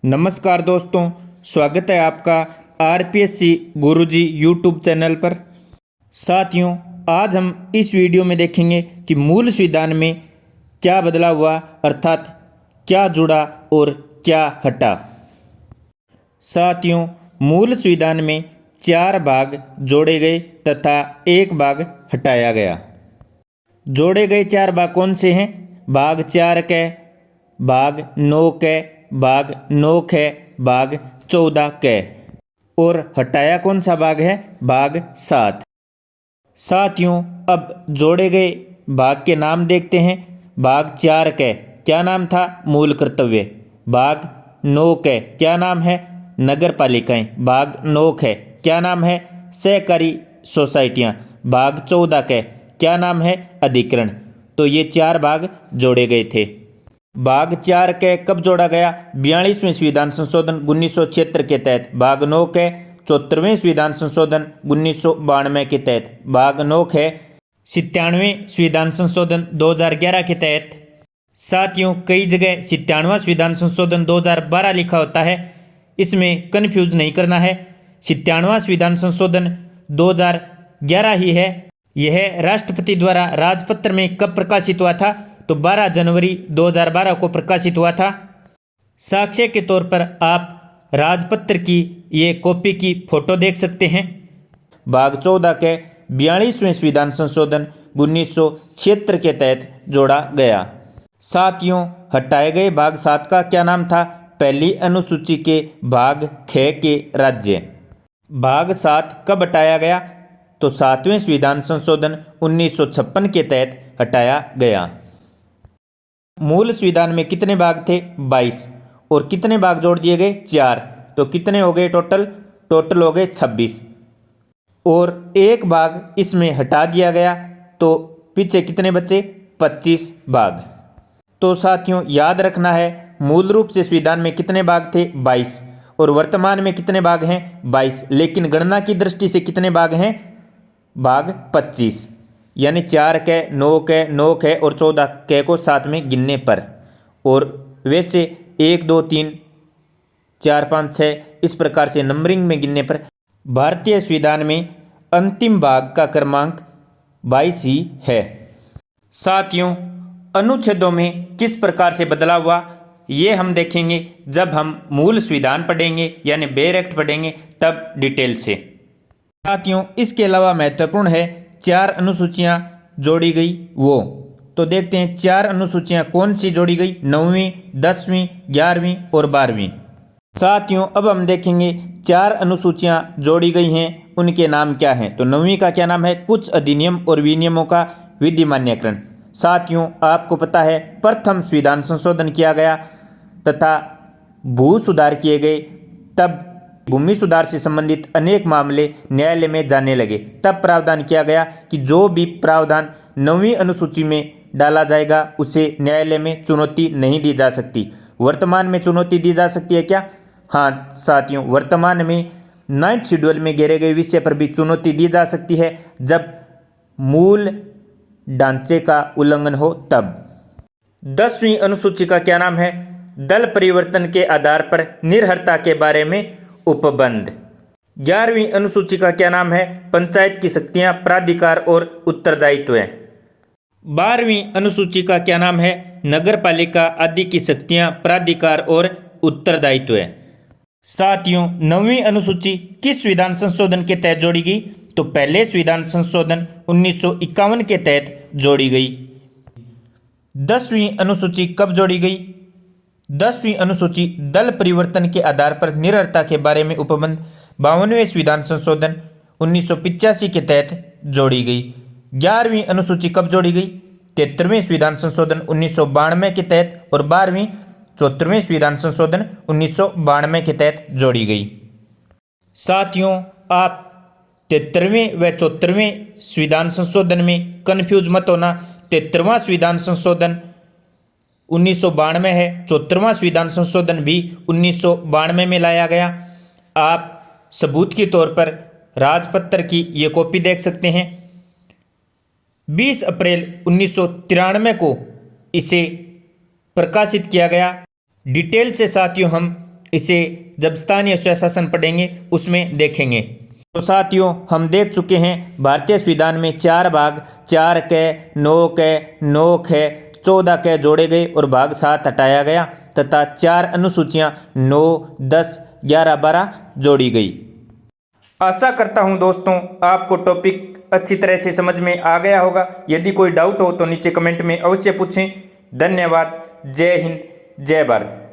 नमस्कार दोस्तों, स्वागत है आपका आरपीएससी गुरुजी यूट्यूब चैनल पर। साथियों, आज हम इस वीडियो में देखेंगे कि मूल संविधान में क्या बदलाव हुआ, अर्थात क्या जुड़ा और क्या हटा। साथियों, मूल संविधान में 4 भाग जोड़े गए तथा 1 भाग हटाया गया। जोड़े गए 4 भाग कौन से हैं? भाग 4 के, भाग 9 के, भाग 9 के, भाग 14 के। और हटाया कौन सा भाग है? भाग 7। साथियों, अब जोड़े गए भाग के नाम देखते हैं। भाग 4 के क्या नाम था? मूल कर्तव्य। भाग 9 के क्या नाम है? नगर पालिकाएं। भाग 9 के क्या नाम है? सहकारी सोसाइटियां। भाग 14 के क्या नाम है? अधिकरण। तो ये 4 भाग जोड़े गए थे। भाग 4 के कब जोड़ा गया? 42वें संविधान संशोधन 1976 के तहत। भाग 9 के 74वें संविधान संशोधन 1992 के तहत। भाग 9 के 97वें संविधान संशोधन 2011 के तहत। साथियों, कई जगह 97वां संविधान संशोधन 2012 लिखा होता है, इसमें कन्फ्यूज नहीं करना है। 97वां संविधान संशोधन 2011 ही है। यह राष्ट्रपति द्वारा राजपत्र में कब प्रकाशित हुआ था? तो 12 जनवरी 2012 को प्रकाशित हुआ था। साक्ष्य के तौर पर आप राजपत्र की ये कॉपी की फोटो देख सकते हैं। भाग 14 के 42वें संविधान संशोधन 1976 के तहत जोड़ा गया। साथियों, हटाए गए भाग 7 का क्या नाम था? पहली अनुसूची के भाग ख के राज्य। भाग 7 कब हटाया गया? तो 7वें संविधान संशोधन 1956 के तहत हटाया गया। मूल संविधान में कितने भाग थे? 22। और कितने भाग जोड़ दिए गए? 4। तो कितने हो गए टोटल? टोटल हो गए 26। और 1 भाग इसमें हटा दिया गया, तो पीछे कितने बचे? 25 भाग। तो साथियों, याद रखना है, मूल रूप से संविधान में कितने भाग थे? 22। और वर्तमान में कितने भाग हैं? 22। लेकिन गणना की दृष्टि से कितने भाग हैं? भाग 25। यानी 4 के, 9 के, 9 के और 14 के को साथ में गिनने पर। और वैसे 1 2 3 4 5 6 इस प्रकार से नंबरिंग में गिनने पर भारतीय संविधान में अंतिम भाग का क्रमांक 22 ही है। साथियों, अनुच्छेदों में किस प्रकार से बदलाव हुआ, ये हम देखेंगे जब हम मूल संविधान पढ़ेंगे, यानी बेयर एक्ट पढ़ेंगे, तब डिटेल से। साथियों, इसके अलावा महत्वपूर्ण है 4 अनुसूचियां जोड़ी गई वो। तो देखते हैं 4 अनुसूचियां कौन सी जोड़ी गई? 9वीं, 10वीं, 11वीं और 12वीं। साथियों, अब हम देखेंगे 4 अनुसूचियां जोड़ी गई हैं, उनके नाम क्या हैं। तो 9वीं का क्या नाम है? कुछ अधिनियम और विनियमों का विधिमान्यकरण। साथियों, आपको पता है प्रथम संविधान संशोधन किया गया तथा भू सुधार किए गए, तब भूमि सुधार से संबंधित अनेक मामले न्यायालय में जाने लगे। तब प्रावधान किया गया कि जो भी प्रावधान 9वीं अनुसूची में डाला जाएगा उसे न्यायालय में चुनौती नहीं दी जा सकती। वर्तमान में चुनौती दी जा सकती है क्या? हाँ साथियों, वर्तमान में 9th शेड्यूल में घेरे गए विषय पर भी चुनौती दी जा सकती है, जब मूल ढांचे का उल्लंघन हो तब। 10वीं अनुसूची का क्या नाम है? दल परिवर्तन के आधार पर निर्भरता के बारे में उपबंध। 11वीं अनुसूची का क्या नाम है? पंचायत की शक्तियां, प्राधिकार और उत्तरदायित्व। 12वीं अनुसूची का क्या नाम है? नगर पालिका आदि की शक्तियां, प्राधिकार और उत्तरदायित्व। साथियों, 9वीं अनुसूची किस संविधान संशोधन के तहत जोड़ी गई? तो पहले संविधान संशोधन 1951 के तहत जोड़ी गई। 10वीं अनुसूची कब जोड़ी गई? 10वीं अनुसूची दल परिवर्तन के आधार पर निर्भरता के बारे में उपबंध 52वें संविधान संशोधन 1985 के तहत जोड़ी गई। 11वीं अनुसूची कब जोड़ी गई? 73वें संविधान संशोधन 1992 के तहत और 12वीं 74वें संविधान संशोधन 1992 के तहत जोड़ी गई। साथियों, आप 73वें व 74वें संविधान संशोधन में कन्फ्यूज मत होना। 73वां संविधान संशोधन 1992 है, 74वां संविधान संशोधन भी 1992 में लाया गया। आप सबूत के तौर पर राजपत्र की ये कॉपी देख सकते हैं। 20 अप्रैल 1993 को इसे प्रकाशित किया गया। डिटेल से साथियों हम इसे जब स्थानीय स्वशासन पढ़ेंगे उसमें देखेंगे। तो साथियों, हम देख चुके हैं भारतीय संविधान में 4 भाग 4 के 9 के 9 के 14 के जोड़े गए और भाग 7 हटाया गया तथा 4 अनुसूचियां 9, 10, 11, 12 जोड़ी गई। आशा करता हूं दोस्तों आपको टॉपिक अच्छी तरह से समझ में आ गया होगा। यदि कोई डाउट हो तो नीचे कमेंट में अवश्य पूछें। धन्यवाद। जय हिंद, जय भारत।